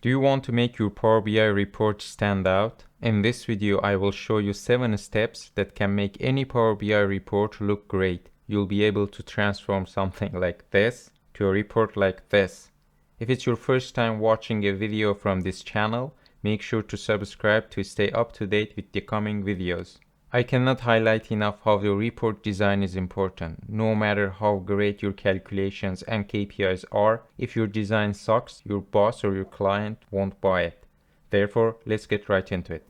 Do you want to make your Power BI report stand out? In this video, I will show you 7 steps that can make any Power BI report look great. You'll be able to transform something like this to a report like this. If it's your first time watching a video from this channel, make sure to subscribe to stay up to date with the coming videos. I cannot highlight enough how the report design is important. No matter how great your calculations and KPIs are, if your design sucks, your boss or your client won't buy it. Therefore, let's get right into it.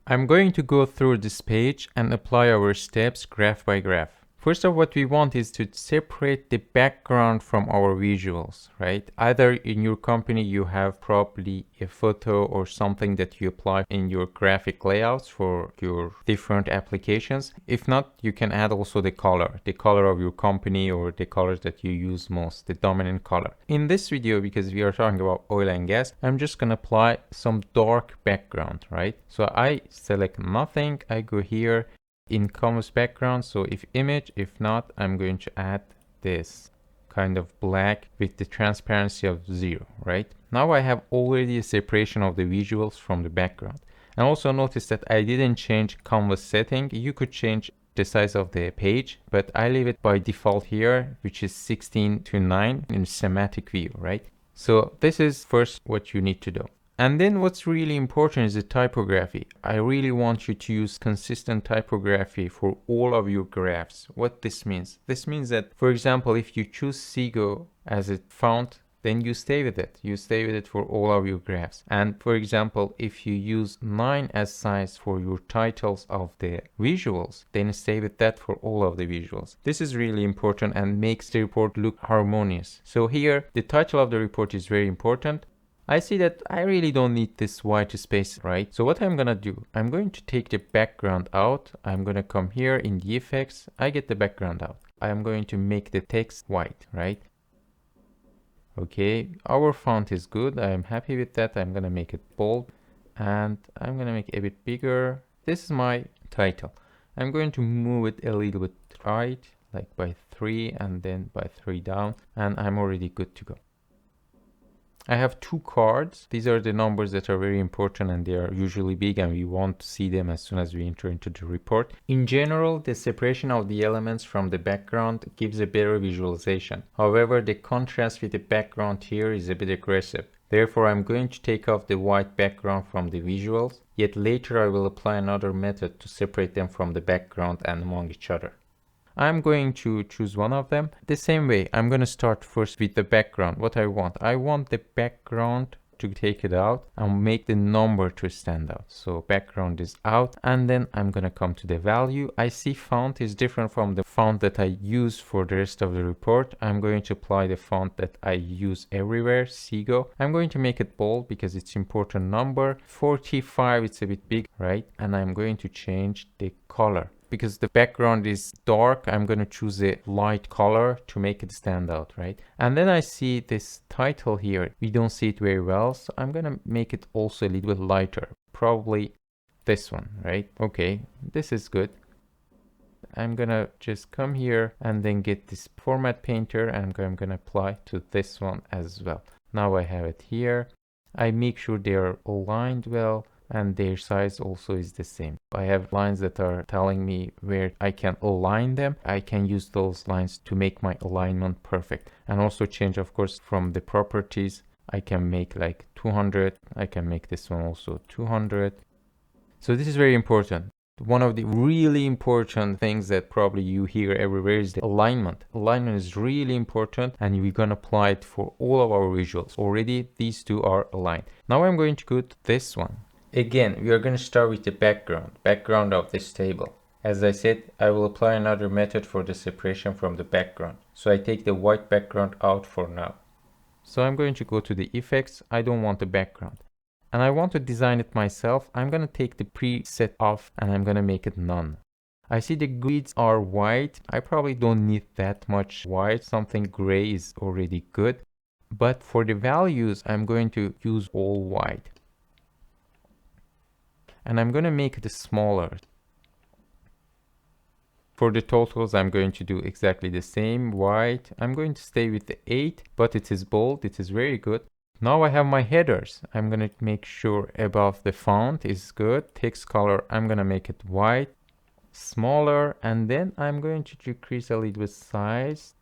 I'm going to go through this page and apply our steps graph by graph. First of all, what we want is to separate the background from our visuals, right? Either in your company you have probably a photo or something that you apply in your graphic layouts for your different applications. If not, you can add also the color of your company or the colors that you use most, the dominant color. In this video, because we are talking about oil and gas, I'm just gonna apply some dark background, right? So I select nothing, I go here in canvas background, so if image, if not, I'm going to add this kind of black with the transparency of 0, right? Now I have already a separation of the visuals from the background. And also notice that I didn't change canvas setting. You could change the size of the page, but I leave it by default here, which is 16:9 in schematic view, right? So this is first what you need to do. And then what's really important is the typography. I really want you to use consistent typography for all of your graphs. What this means? This means that, for example, if you choose Sego as a font, then you stay with it. You stay with it for all of your graphs. And for example, if you use 9 as size for your titles of the visuals, then stay with that for all of the visuals. This is really important and makes the report look harmonious. So here, the title of the report is very important. I see that I really don't need this white space, right? So what I'm gonna do, I'm going to take the background out. I'm gonna come here in the effects. I get the background out. I'm going to make the text white, right? Okay, our font is good. I'm happy with that. I'm gonna make it bold and I'm gonna make it a bit bigger. This is my title. I'm going to move it a little bit right, like by 3 and then by 3 down, and I'm already good to go. I have 2 cards. These are the numbers that are very important and they are usually big and we want to see them as soon as we enter into the report. In general, the separation of the elements from the background gives a better visualization. However, the contrast with the background here is a bit aggressive. Therefore, I'm going to take off the white background from the visuals, yet later I will apply another method to separate them from the background and among each other. I'm going to choose one of them. The same way, I'm going to start first with the background. What I want the background to take it out and make the number to stand out. So background is out, and then I'm going to come to the value. I see font is different from the font that I use for the rest of the report. I'm going to apply the font that I use everywhere, Sego. I'm going to make it bold because it's important number. 45, it's a bit big, right? And I'm going to change the color. Because the background is dark, I'm going to choose a light color to make it stand out, right? And then I see this title here. We don't see it very well, so I'm going to make it also a little bit lighter. Probably this one, right? Okay, this is good. I'm going to just come here and then get this format painter and I'm going to apply to this one as well. Now I have it here. I make sure they are aligned well, and their size also is the same. I have lines that are telling me where I can align them. I can use those lines to make my alignment perfect, and also change, of course, from the properties. I can make like 200. I can make this one also 200. So this is very important. One of the really important things that probably you hear everywhere is the alignment. Alignment is really important and we're going to apply it for all of our visuals. Already these two are aligned. Now I'm going to go to this one. Again, we are going to start with the background of this table. As I said, I will apply another method for the separation from the background. So I take the white background out for now. So I'm going to go to the effects. I don't want the background. And I want to design it myself. I'm going to take the preset off and I'm going to make it none. I see the grids are white. I probably don't need that much white. Something gray is already good. But for the values, I'm going to use all white. And I'm going to make it smaller. For the totals, I'm going to do exactly the same, white. I'm going to stay with the 8, but it is bold, it is very good. Now I have my headers. I'm gonna make sure above the font is good. Text color, I'm gonna make it white, smaller, and then I'm going to decrease a little bit size.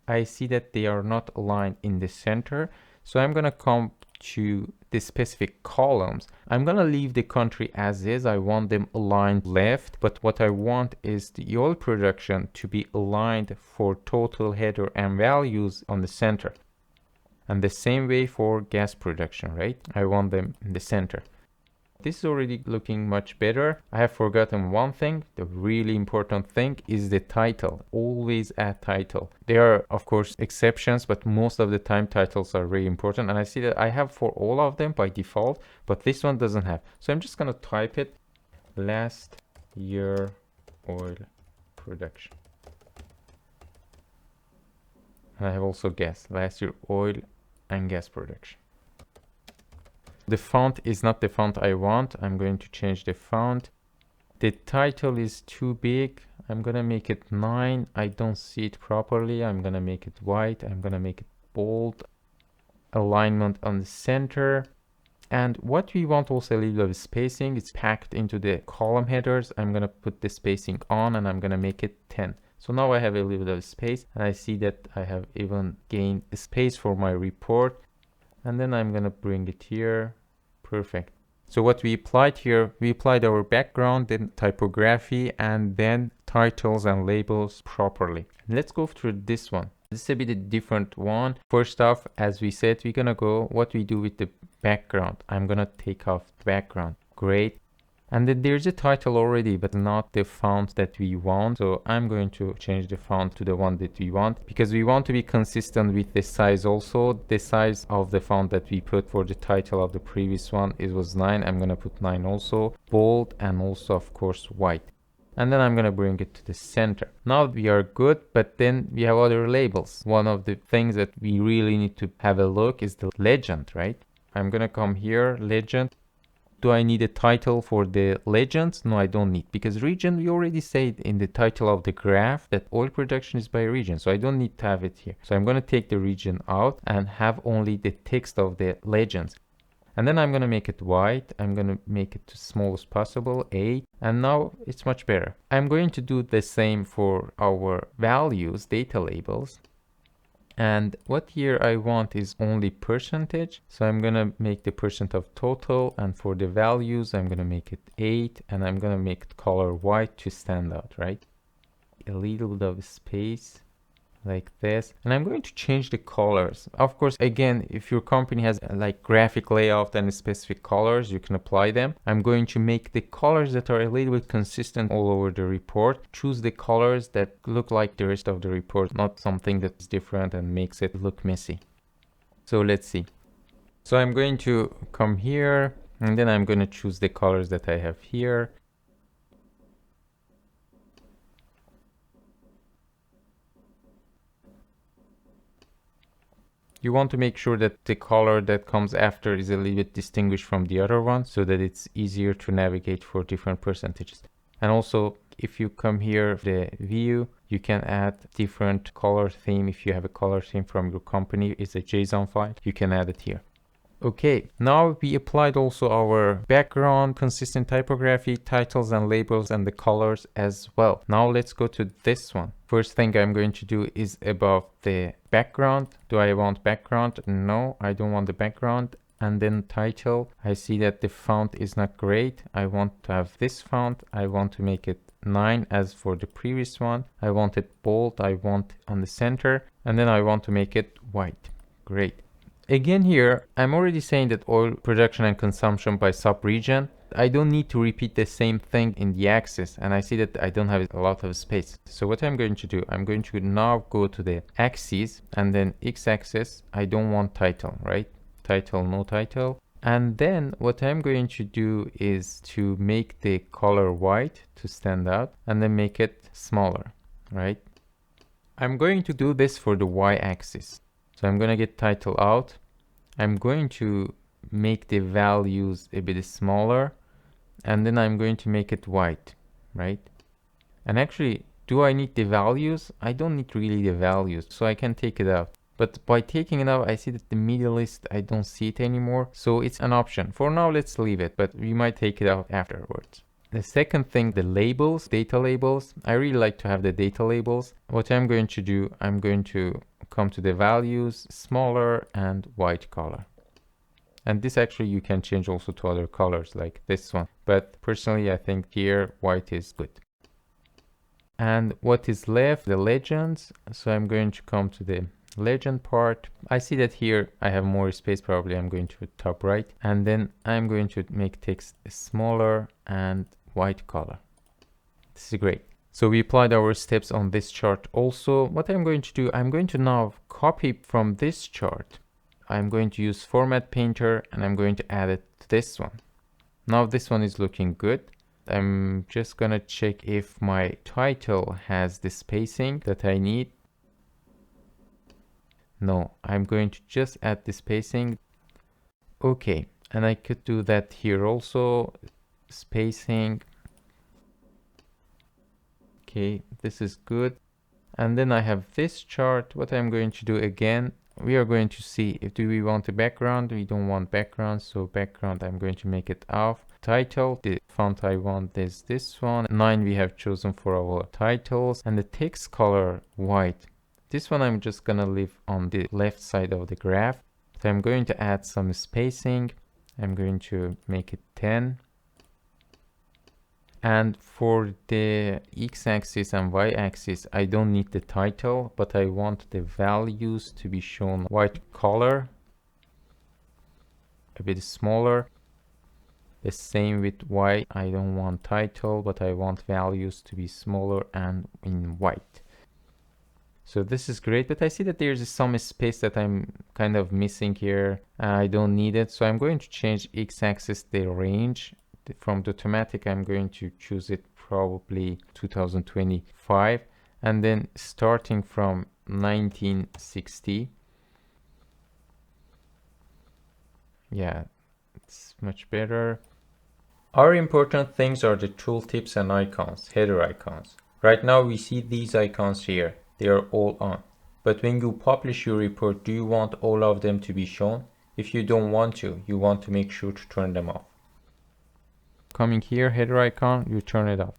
I see that they are not aligned in the center, so I'm gonna come to the specific columns. I'm gonna leave the country as is. I want them aligned left, but what I want is the oil production to be aligned for total header and values on the center. And the same way for gas production, right? I want them in the center. This is already looking much better. I have forgotten one thing. The really important thing is the title. Always add title. There are, of course, exceptions, but most of the time titles are very important. And I see that I have for all of them by default, but this one doesn't have. So I'm just going to type it, last year oil production. And I have also gas, last year oil and gas production. The font is not the font I want. I'm going to change the font. The title is too big. I'm gonna make it 9. I don't see it properly. I'm gonna make it white. I'm gonna make it bold. Alignment on the center. And what we want also a little bit of spacing. It's packed into the column headers. I'm gonna put the spacing on and I'm gonna make it 10. So now I have a little bit of space and I see that I have even gained space for my report. And then I'm gonna bring it here. Perfect. So what we applied here, we applied our background, then typography, and then titles and labels properly. Let's go through this one. This is a bit a different one. First off, as we said, we're gonna go what we do with the background. I'm gonna take off the background. Great. And then there's a title already, but not the font that we want. So I'm going to change the font to the one that we want because we want to be consistent with the size also. The size of the font that we put for the title of the previous one, it was 9. I'm going to put 9 also. Bold and also, of course, white. And then I'm going to bring it to the center. Now we are good, but then we have other labels. One of the things that we really need to have a look is the legend, right? I'm going to come here, legend. Do I need a title for the legends? No, I don't need, because region, we already said in the title of the graph that oil production is by region. So I don't need to have it here. So I'm going to take the region out and have only the text of the legends. And then I'm going to make it white. I'm going to make it as small as possible, 8. And now it's much better. I'm going to do the same for our values, data labels. And what here I want is only percentage. So I'm going to make the percent of total. And for the values, I'm going to make it 8. And I'm going to make it color white to stand out, right? A little bit of space like this. And I'm going to change the colors. Of course, again, if your company has like graphic layout and specific colors, you can apply them. I'm going to make the colors that are a little bit consistent all over the report. Choose the colors that look like the rest of the report, not something that's different and makes it look messy. So let's see. So I'm going to come here and then I'm going to choose the colors that I have here. You want to make sure that the color that comes after is a little bit distinguished from the other one so that it's easier to navigate for different percentages. And also, if you come here, the view, you can add different color theme. If you have a color theme from your company, it's a JSON file, you can add it here. Okay, now we applied also our background, consistent typography, titles and labels and the colors as well. Now let's go to this one. First thing I'm going to do is above the background. Do I want background? No, I don't want the background. And then title, I see that the font is not great. I want to have this font. I want to make it 9 as for the previous one. I want it bold. I want on the center. And then I want to make it white. Great. Again here, I'm already saying that oil production and consumption by sub-region. I don't need to repeat the same thing in the axis, and I see that I don't have a lot of space. So what I'm going to do, I'm going to now go to the axis and then x-axis. I don't want title, right? Title, no title. And then what I'm going to do is to make the color white to stand out and then make it smaller, right? I'm going to do this for the y-axis. So I'm going to get title out. I'm going to make the values a bit smaller and then I'm going to make it white, right? And actually, do I need the values? I don't need really the values, so I can take it out. But by taking it out, I see that the middle list, I don't see it anymore. So it's an option. For now, let's leave it, but we might take it out afterwards. The second thing, the labels, data labels. I really like to have the data labels. What I'm going to do, I'm going to come to the values, smaller and white color. And this actually you can change also to other colors like this one. But personally, I think here white is good. And what is left, the legends. So I'm going to come to the legend part. I see that here I have more space. Probably I'm going to top right. And then I'm going to make text smaller and white color. This is great. So we applied our steps on this chart also. What I'm going to do, I'm going to now copy from this chart. I'm going to use Format Painter and I'm going to add it to this one. Now this one is looking good. I'm just gonna check if my title has the spacing that I need. No, I'm going to just add the spacing. Okay, and I could do that here also. Spacing. Okay, this is good. And then I have this chart. What I'm going to do again, we are going to see if do we want a background. We don't want background, so background I'm going to make it off. Title, the font I want is this one. 9 we have chosen for our titles, and the text color white. This one I'm just gonna leave on the left side of the graph. So I'm going to add some spacing. I'm going to make it 10. And for the x-axis and y-axis, I don't need the title, but I want the values to be shown white color, a bit smaller. The same with y, I don't want title, but I want values to be smaller and in white. So this is great, but I see that there's some space that I'm kind of missing here. I don't need it, so I'm going to change x-axis, the range. From the automatic, I'm going to choose it probably 2025, and then starting from 1960. Yeah, it's much better. Our important things are the tooltips and icons, header icons. Right now we see these icons here. They are all on. But when you publish your report, do you want all of them to be shown? If you don't want to, you want to make sure to turn them off. Coming here, header icon, you turn it off.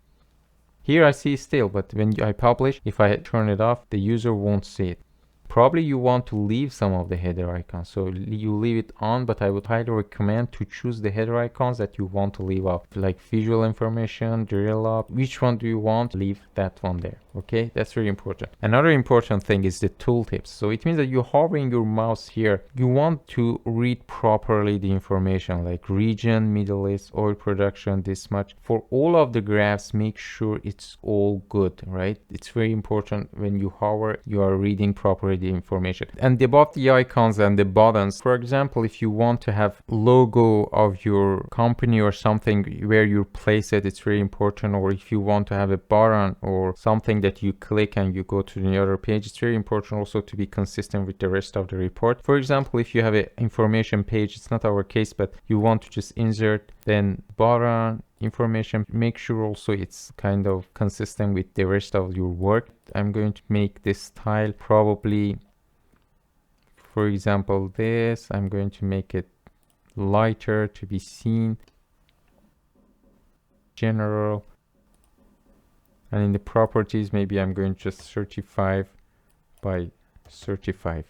Here I see still, but when I publish, if I turn it off, the user won't see it. Probably you want to leave some of the header icons, so you leave it on, but I would highly recommend to choose the header icons that you want to leave off, like visual information, drill up, which one do you want, leave that one there. Okay, that's really important. Another important thing is the tooltips. So it means that you're hovering your mouse here, you want to read properly the information like region, Middle East, oil production, this much. For all of the graphs, make sure it's all good, right? It's very important when you hover, you are reading properly the information. And above the icons and the buttons, for example, if you want to have logo of your company or something where you place it, it's very important. Or if you want to have a button or something that you click and you go to the other page, it's very important also to be consistent with the rest of the report. For example, if you have an information page, it's not our case, but you want to just insert, then button, information, make sure also it's kind of consistent with the rest of your work. I'm going to make this style probably, for example, this, I'm going to make it lighter to be seen, general, and in the properties, maybe I'm going to just 35 by 35.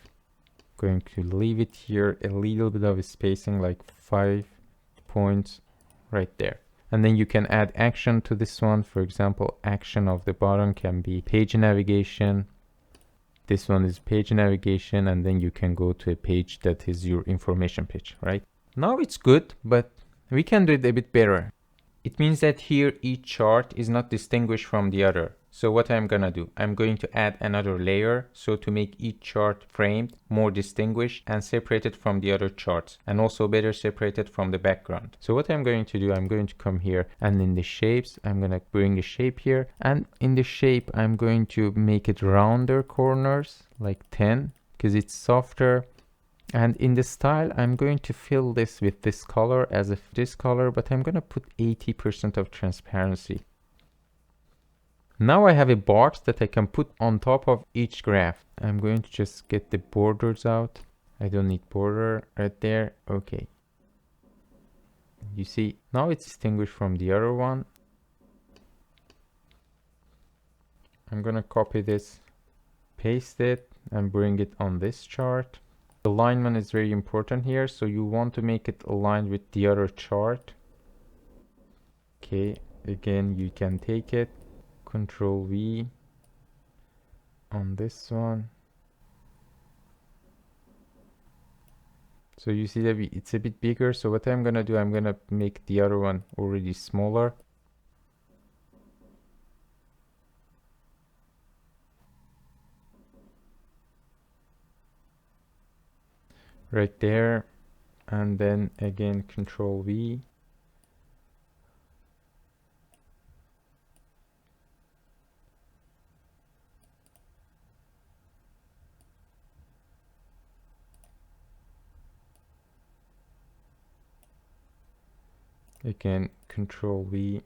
Going to leave it here, a little bit of spacing, like 5 points right there. And then you can add action to this one. For example, action of the button can be page navigation. This one is page navigation, and then you can go to a page that is your information page, right? Now it's good, but we can do it a bit better. It means that here each chart is not distinguished from the other. So what I'm gonna do, I'm going to add another layer, so to make each chart framed, more distinguished and separated from the other charts, and also better separated from the background. So what I'm going to do, I'm going to come here, and in the shapes, I'm gonna bring a shape here, and in the shape, I'm going to make it rounder corners, like 10, because it's softer. And in the style, I'm going to fill this with this color as if this color, but I'm gonna put 80% of transparency. Now I have a box that I can put on top of each graph. I'm going to just get the borders out. I don't need border right there. Okay. You see, now it's distinguished from the other one. I'm gonna copy this, paste it, and bring it on this chart. Alignment is very important here, so you want to make it aligned with the other chart. Okay, again, you can take it, Control V on this one. So you see that it's a bit bigger. So what I'm gonna do, I'm gonna make the other one already smaller. Right there, and then again Control V. Again Control V.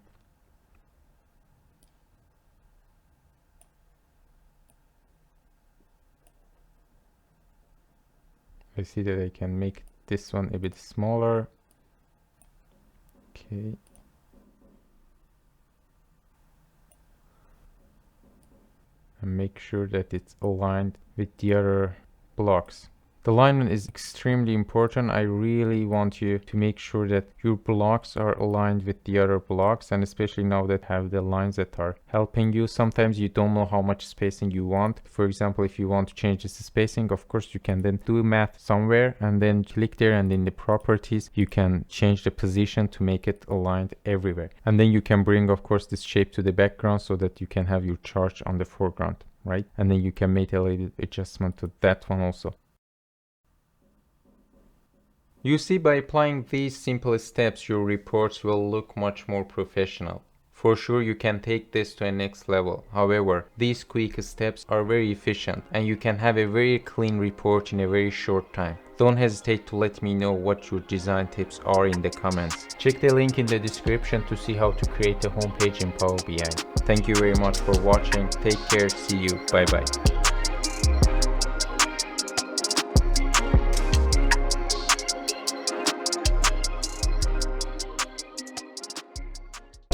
I see that I can make this one a bit smaller. Okay. And make sure that it's aligned with the other blocks. The alignment is extremely important. I really want you to make sure that your blocks are aligned with the other blocks, and especially now that have the lines that are helping you. Sometimes you don't know how much spacing you want. For example, if you want to change this spacing, of course you can then do math somewhere and then click there, and in the properties you can change the position to make it aligned everywhere. And then you can bring, of course, this shape to the background so that you can have your chart on the foreground, right? And then you can make a little adjustment to that one also. You see, by applying these simple steps, your reports will look much more professional. For sure, you can take this to a next level. However, these quick steps are very efficient and you can have a very clean report in a very short time. Don't hesitate to let me know what your design tips are in the comments. Check the link in the description to see how to create a homepage in Power BI. Thank you very much for watching. Take care. See you. Bye bye.